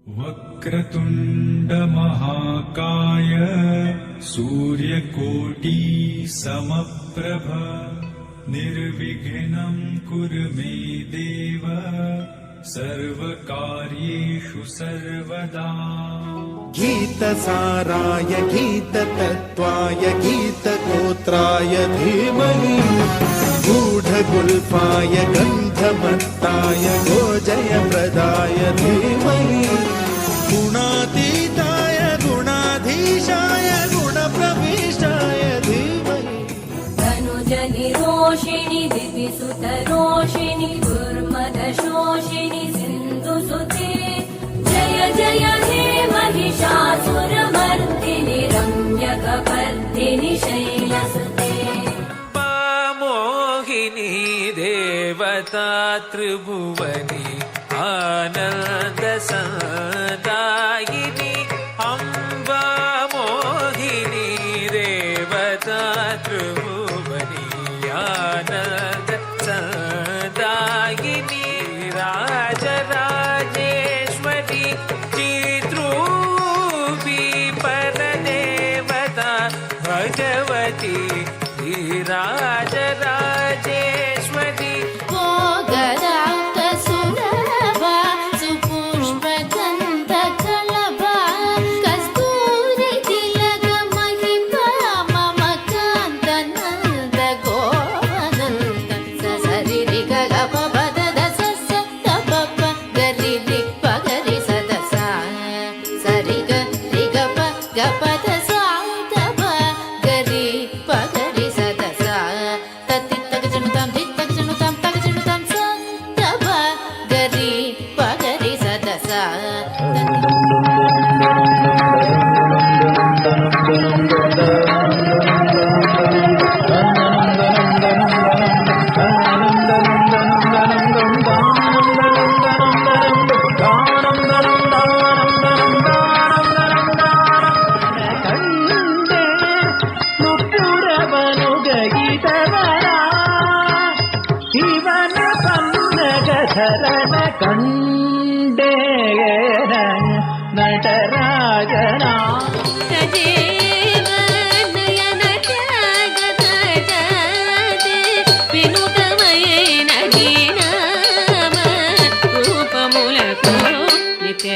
वक्रतुण्ड महाकाय सूर्यकोटि समप्रभ निर्विघ्नं कुरु मे देव सर्वकार्येषु सर्वदा। गीतसाराय गीततत्त्वाय गीतगोत्राय धीमहि गूढगुल्फाय गन्धमत्ताय गोजयप्रदाय धीमहि गुणातीताय गुणाधीशाय गुणप्रविष्टाय धीमहि तनुजनिरोषिणि दितिसुतरोषिणि दुर्मदशोषिणि सिन्धुसुते जय जय हे महिषासुरमर्दिनि रम्यकपर्दिनि शैलसुते। मोहिनी देवता त्रिभुवनी आनन्दसदायिनी अम्बा मोहिनी देवता त्रिभुवनी आनन्दसदायिनी राजराजेश्वरी चिद्रूपी परदेवता भगवती राजराजेश्वरी भोगराक्तसुलभा सुपुष्पगन्धकलभा कस्तूरितिलकमहिमा मम कान्तनन्द गोवनन्द ससरिरि गगपपदद सस तपप गरिरि पगरि सदसा सरि गरि गप गपद सा तप गरि पगरि सदसा तत्ति तगजनुतां दित्तगजनुतां तगजनुतां स तप गरि पगरि सदसा ಶಿವನ ಪನ್ನಗಧರನ ಕಂಡೇ ನಟರಾಜನ వినుతమయైన నీ నామ రూపములకు నిత్య